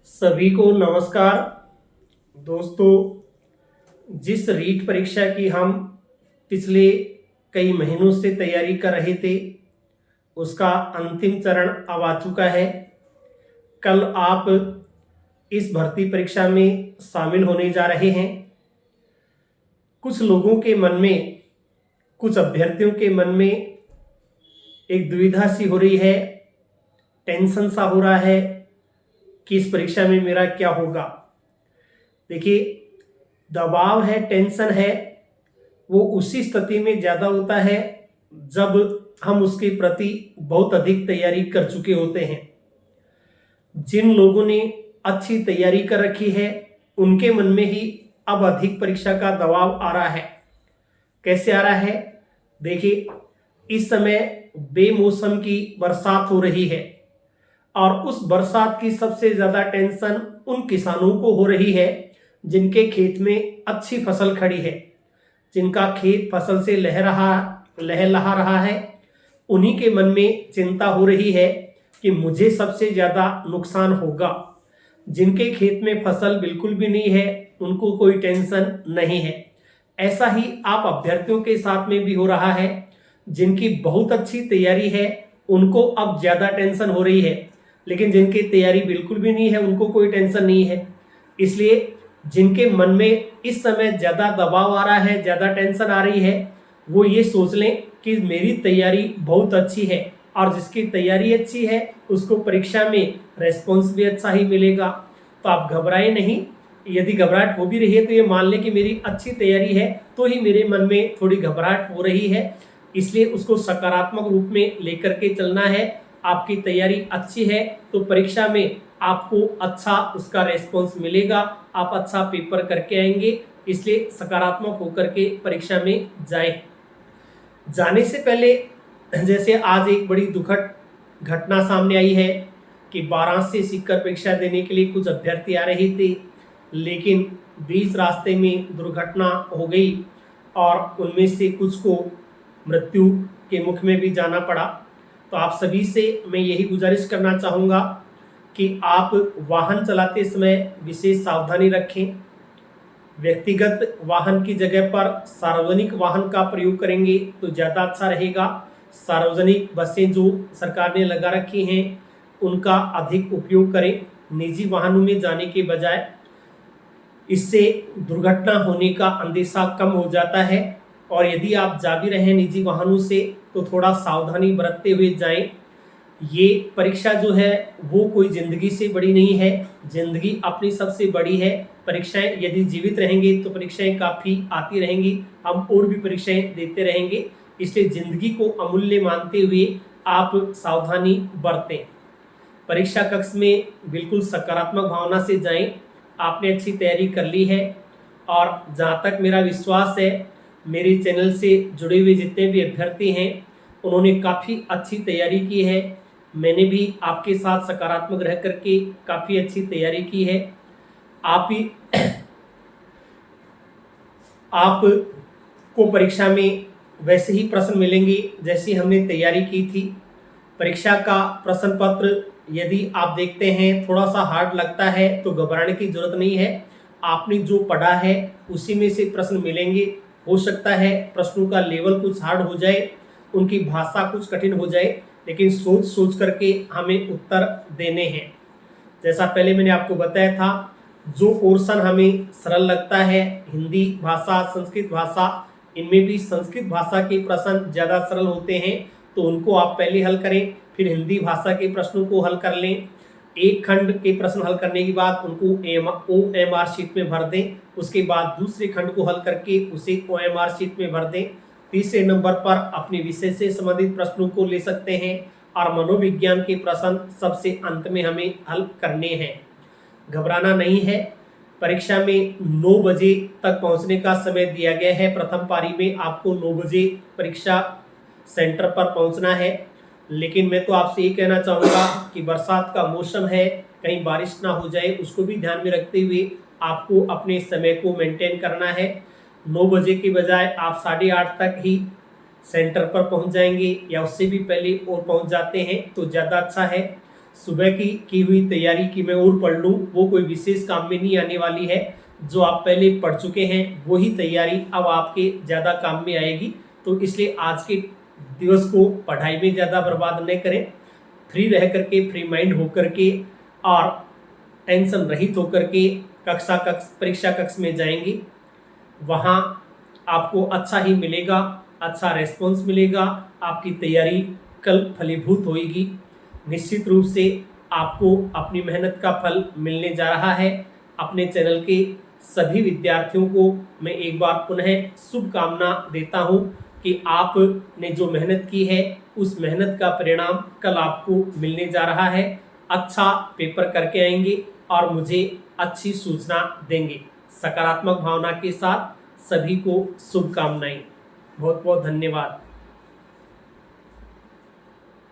सभी को नमस्कार। दोस्तों, जिस रीट परीक्षा की हम पिछले कई महीनों से तैयारी कर रहे थे, उसका अंतिम चरण अब आ चुका है। कल आप इस भर्ती परीक्षा में शामिल होने जा रहे हैं। कुछ लोगों के मन में, कुछ अभ्यर्थियों के मन में एक दुविधा सी हो रही है, टेंशन सा हो रहा है कि इस परीक्षा में मेरा क्या होगा। देखिए, दबाव है, टेंशन है, वो उसी स्थिति में ज़्यादा होता है जब हम उसके प्रति बहुत अधिक तैयारी कर चुके होते हैं। जिन लोगों ने अच्छी तैयारी कर रखी है, उनके मन में ही अब अधिक परीक्षा का दबाव आ रहा है। कैसे आ रहा है? देखिए, इस समय बेमौसम की बरसात हो रही है और उस बरसात की सबसे ज़्यादा टेंशन उन किसानों को हो रही है जिनके खेत में अच्छी फसल खड़ी है, जिनका खेत फसल से लहलहा रहा है। उन्हीं के मन में चिंता हो रही है कि मुझे सबसे ज़्यादा नुकसान होगा। जिनके खेत में फसल बिल्कुल भी नहीं है, उनको कोई टेंशन नहीं है। ऐसा ही आप अभ्यर्थियों के साथ में भी हो रहा है। जिनकी बहुत अच्छी तैयारी है, उनको अब ज़्यादा टेंशन हो रही है, लेकिन जिनकी तैयारी बिल्कुल भी नहीं है, उनको कोई टेंशन नहीं है। इसलिए जिनके मन में इस समय ज़्यादा दबाव आ रहा है, ज़्यादा टेंशन आ रही है, वो ये सोच लें कि मेरी तैयारी बहुत अच्छी है और जिसकी तैयारी अच्छी है उसको परीक्षा में रेस्पॉन्स भी अच्छा ही मिलेगा। तो आप घबराए नहीं। यदि घबराहट हो भी रही है तो ये मान लें कि मेरी अच्छी तैयारी है, तो ही मेरे मन में थोड़ी घबराहट हो रही है। इसलिए उसको सकारात्मक रूप में लेकर के चलना है। आपकी तैयारी अच्छी है तो परीक्षा में आपको अच्छा उसका रेस्पॉन्स मिलेगा, आप अच्छा पेपर करके आएंगे। इसलिए सकारात्मक होकर के परीक्षा में जाएं। जाने से पहले, जैसे आज एक बड़ी दुखद घटना सामने आई है कि वाराणसी से सीकर परीक्षा देने के लिए कुछ अभ्यर्थी आ रहे थे, लेकिन बीच रास्ते में दुर्घटना हो गई और उनमें से कुछ को मृत्यु के मुख में भी जाना पड़ा। तो आप सभी से मैं यही गुजारिश करना चाहूँगा कि आप वाहन चलाते समय विशेष सावधानी रखें। व्यक्तिगत वाहन की जगह पर सार्वजनिक वाहन का प्रयोग करेंगे तो ज़्यादा अच्छा रहेगा। सार्वजनिक बसें जो सरकार ने लगा रखी हैं, उनका अधिक उपयोग करें निजी वाहनों में जाने के बजाय। इससे दुर्घटना होने का अंदेशा कम हो जाता है। और यदि आप जा भी रहे हैं निजी वाहनों से तो थोड़ा सावधानी बरतते हुए जाएं। ये परीक्षा जो है वो कोई ज़िंदगी से बड़ी नहीं है, ज़िंदगी अपनी सबसे बड़ी है। परीक्षाएं यदि जीवित रहेंगे तो परीक्षाएं काफ़ी आती रहेंगी, हम और भी परीक्षाएं देते रहेंगे। इसलिए ज़िंदगी को अमूल्य मानते हुए आप सावधानी बरतें। परीक्षा कक्ष में बिल्कुल सकारात्मक भावना से जाएं। आपने अच्छी तैयारी कर ली है और जहाँ तक मेरा विश्वास है, मेरे चैनल से जुड़े हुए जितने भी अभ्यर्थी हैं, उन्होंने काफ़ी अच्छी तैयारी की है। मैंने भी आपके साथ सकारात्मक रह करके काफ़ी अच्छी तैयारी की है। आपको परीक्षा में वैसे ही प्रश्न मिलेंगे जैसी हमने तैयारी की थी। परीक्षा का प्रश्न पत्र यदि आप देखते हैं थोड़ा सा हार्ड लगता है तो घबराने की जरूरत नहीं है। आपने जो पढ़ा है उसी में से प्रश्न मिलेंगे। हो सकता है प्रश्नों का लेवल कुछ हार्ड हो जाए, उनकी भाषा कुछ कठिन हो जाए, लेकिन सोच सोच करके हमें उत्तर देने हैं। जैसा पहले मैंने आपको बताया था, जो पोर्शन हमें सरल लगता है, हिंदी भाषा, संस्कृत भाषा, इनमें भी संस्कृत भाषा के प्रश्न ज़्यादा सरल होते हैं, तो उनको आप पहले हल करें, फिर हिंदी भाषा के प्रश्नों को हल कर लें। एक खंड के प्रश्न हल करने के बाद उनको OMR शीट में भर दें। उसके बाद दूसरे खंड को हल करके उसे OMR शीट में भर दें। तीसरे नंबर पर अपने विषय से संबंधित प्रश्नों को ले सकते हैं और मनोविज्ञान के प्रश्न सबसे अंत में हमें हल करने हैं। घबराना नहीं है। परीक्षा में 9 बजे तक पहुंचने का समय दिया गया है। प्रथम पारी में आपको 9 बजे परीक्षा सेंटर पर पहुंचना है, लेकिन मैं तो आपसे ये कहना चाहूँगा कि बरसात का मौसम है, कहीं बारिश ना हो जाए, उसको भी ध्यान में रखते हुए आपको अपने समय को मेंटेन करना है। 9 बजे के बजाय आप 8:30 तक ही सेंटर पर पहुंच जाएंगे या उससे भी पहले और पहुंच जाते हैं तो ज़्यादा अच्छा है। सुबह की हुई तैयारी की मैं और पढ़ लूँ वो कोई विशेष काम में नहीं आने वाली है। जो आप पहले पढ़ चुके हैं वही तैयारी अब आपके ज़्यादा काम में आएगी। तो इसलिए आज के दिवस को पढ़ाई में ज़्यादा बर्बाद न करें, फ्री रह करके, फ्री माइंड होकर के और टेंशन रहित होकर के परीक्षा कक्ष में जाएंगे। वहाँ आपको अच्छा ही मिलेगा, अच्छा रेस्पॉन्स मिलेगा, आपकी तैयारी कल फलीभूत होगी। निश्चित रूप से आपको अपनी मेहनत का फल मिलने जा रहा है। अपने चैनल के सभी विद्यार्थियों को मैं एक बार पुनः शुभकामना देता हूं कि आपने जो मेहनत की है उस मेहनत का परिणाम कल आपको मिलने जा रहा है। अच्छा पेपर करके आएंगे और मुझे अच्छी सूचना देंगे। सकारात्मक भावना के साथ सभी को शुभकामनाएं। बहुत बहुत धन्यवाद।